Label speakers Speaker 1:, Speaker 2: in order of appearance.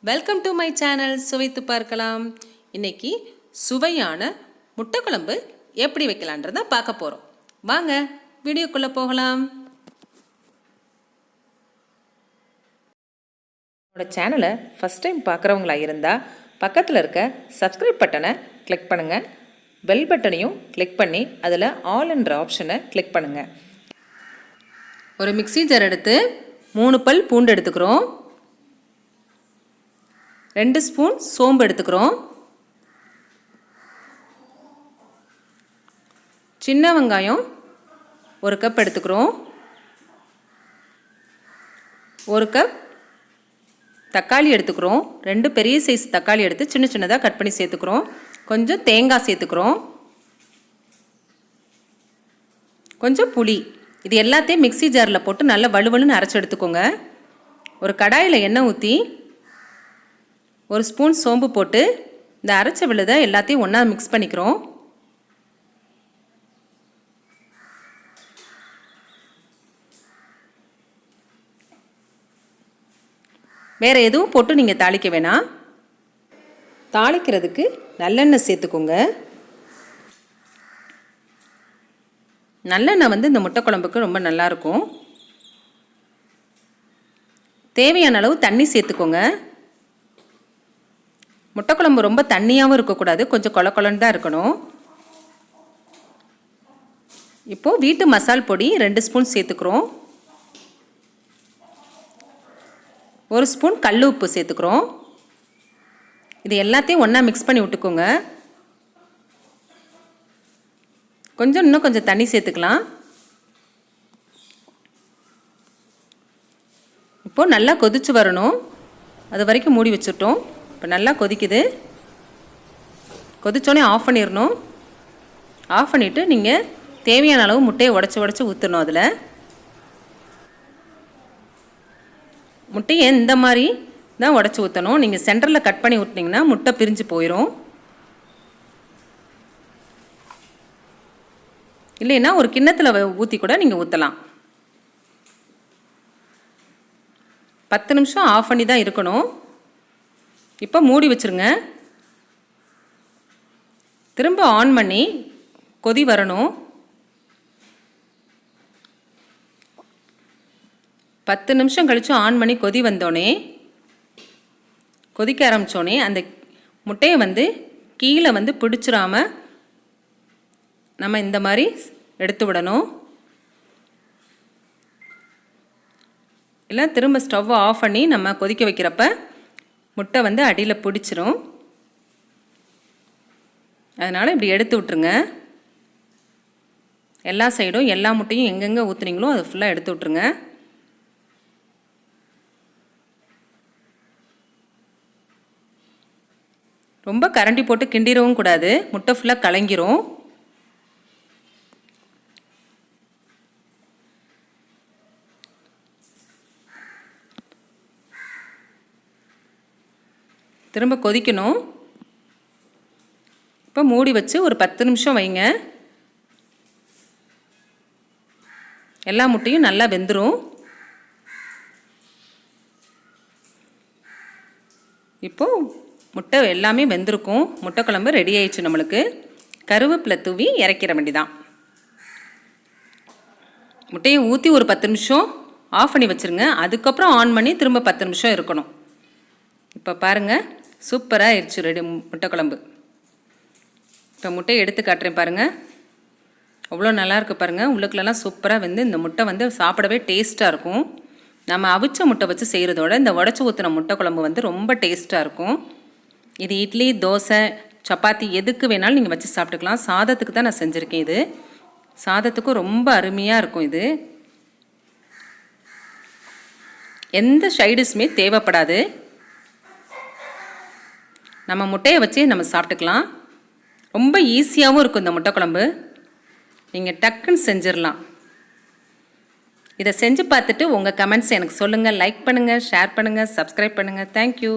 Speaker 1: Welcome to my channel சுவைத்து பார்க்கலாம். இன்னைக்கு சுவையான முட்டை குழம்பு எப்படி வைக்கலான்றத பார்க்க போகிறோம். வாங்க வீடியோக்குள்ளே போகலாம். என்னோட சேனலை ஃபஸ்ட் டைம் பார்க்குறவங்களா இருந்தால் பக்கத்தில் இருக்க சப்ஸ்கிரைப் பட்டனை கிளிக் பண்ணுங்கள். பெல் பட்டனையும் கிளிக் பண்ணி அதில் ஆல் என்ற ஆப்ஷனை கிளிக் பண்ணுங்கள். ஒரு மிக்ஸி ஜார் எடுத்து 3 பல் பூண்டு எடுத்துக்கிறோம். 2 ஸ்பூன் சோம்பு எடுத்துக்கிறோம். சின்ன வெங்காயம் 1 கப் எடுத்துக்கிறோம். 1 கப் தக்காளி எடுத்துக்கிறோம். 2 பெரிய சைஸ் தக்காளி எடுத்து சின்ன சின்னதாக கட் பண்ணி சேர்த்துக்கிறோம். கொஞ்சம் தேங்காய் சேர்த்துக்கிறோம். கொஞ்சம் புளி. இது எல்லாத்தையும் மிக்ஸி ஜாரில் போட்டு நல்லா வலுவலுன்னு அரைச்சி எடுத்துக்கோங்க. ஒரு கடாயில் எண்ணெய் ஊற்றி 1 ஸ்பூன் சோம்பு போட்டு இந்த அரைச்ச விழுதை எல்லாத்தையும் ஒன்றா மிக்ஸ் பண்ணிக்கிறோம். வேறு எதுவும் போட்டு நீங்கள் தாளிக்க வேணாம். தாளிக்கிறதுக்கு நல்லெண்ணெய் சேர்த்துக்கோங்க. நல்லெண்ணெய் இந்த முட்டை குழம்புக்கு ரொம்ப நல்லாயிருக்கும். தேவையான அளவு தண்ணி சேர்த்துக்கோங்க. முட்டை குழம்பு ரொம்ப தண்ணியாகவும் இருக்கக்கூடாது, கொஞ்சம் கொல கொலன்னு தான் இருக்கணும். இப்போது வீட்டு மசால் பொடி 2 ஸ்பூன் சேர்த்துக்கிறோம். 1 ஸ்பூன் கல் உப்பு சேர்த்துக்கிறோம். இது எல்லாத்தையும் ஒன்றா மிக்ஸ் பண்ணி விட்டுக்கோங்க. இன்னும் கொஞ்சம் தண்ணி சேர்த்துக்கலாம். இப்போது நல்லா கொதிச்சு வரணும். அது வரைக்கும் மூடி வச்சுட்டோம். இப்போ நல்லா கொதிக்குது. கொதிச்சோடனே ஆஃப் பண்ணிடணும். ஆஃப் பண்ணிவிட்டு நீங்கள் தேவையான அளவு முட்டையை உடச்சி ஊற்றணும். அதில் முட்டையை இந்த மாதிரி தான் உடச்சி ஊற்றணும். நீங்கள் சென்டரில் கட் பண்ணி ஊற்றினீங்கன்னா முட்டை பிரிஞ்சு போயிடும். இல்லைன்னா ஒரு கிண்ணத்தில் ஊற்றி கூட நீங்கள் ஊற்றலாம். 10 நிமிஷம் ஆஃப் பண்ணி தான் இருக்கணும். இப்போ மூடி வச்சுருங்க. திரும்ப ஆன் பண்ணி கொதி வரணும். 10 நிமிஷம் கழித்து ஆன் பண்ணி கொதி வந்தோடனே, கொதிக்க ஆரம்பித்தோடனே அந்த முட்டையை கீழே பிடிச்சிடாம நம்ம இந்த மாதிரி எடுத்து விடணும். இல்லை திரும்ப ஸ்டவ்வை ஆஃப் பண்ணி நம்ம கொதிக்க வைக்கிறப்ப முட்டை அடியில் பிடிச்சிரும். அதனால் இப்படி எடுத்து விட்ருங்க. எல்லா சைடும் எல்லா முட்டையும் எங்கெங்கே ஊற்றுனீங்களோ அதை ஃபுல்லாக எடுத்து விட்ருங்க. ரொம்ப கரண்டி போட்டு கிண்டிடவும் கூடாது, முட்டை ஃபுல்லாக கலங்கிரும். திரும்ப கொதிக்கணும். இப்போ மூடி வச்சு ஒரு 10 நிமிஷம் வைங்க. எல்லா முட்டையும் நல்லா வெந்துடும். இப்போது முட்டை எல்லாமே வெந்திருக்கும். முட்டை குழம்பு ரெடி ஆயிடுச்சு. நம்மளுக்கு கருவேப்பிலை தூவி இறக்கிற வேண்டிதான். முட்டையை ஊற்றி ஒரு 10 நிமிஷம் ஆஃப் பண்ணி வச்சுருங்க. அதுக்கப்புறம் ஆன் பண்ணி திரும்ப 10 நிமிஷம் இருக்கணும். இப்போ பாருங்கள், சூப்பராக ஆயிடுச்சு ரெடி முட்டை குழம்பு. இப்போ முட்டையை எடுத்து காட்டுறேன் பாருங்கள். அவ்வளோ நல்லாயிருக்கு பாருங்கள். உள்ளுக்குள்ளெல்லாம் சூப்பராக இந்த முட்டை சாப்பிடவே டேஸ்ட்டாக இருக்கும். நம்ம அவிச்ச முட்டை வச்சு செய்கிறதோட இந்த உடச்சி ஊற்றின முட்டை குழம்பு ரொம்ப டேஸ்ட்டாக இருக்கும். இது இட்லி, தோசை, சப்பாத்தி எதுக்கு வேணாலும் நீங்கள் வச்சு சாப்பிட்டுக்கலாம். சாதத்துக்கு தான் நான் செஞ்சுருக்கேன். இது சாதத்துக்கும் ரொம்ப அருமையாக இருக்கும். இது எந்த சைடிஷுமே தேவைப்படாது. நம்ம முட்டையை வச்சு நம்ம சாப்பிட்டுக்கலாம். ரொம்ப ஈஸியாகவும் இருக்கும் இந்த முட்டை குழம்பு. நீங்கள் டக்குன்னு செஞ்சிடலாம். இதை செஞ்சு பார்த்துட்டு உங்கள் கமெண்ட்ஸ் எனக்கு சொல்லுங்கள். லைக் பண்ணுங்கள், ஷேர் பண்ணுங்கள், சப்ஸ்கிரைப் பண்ணுங்கள். தேங்க்யூ.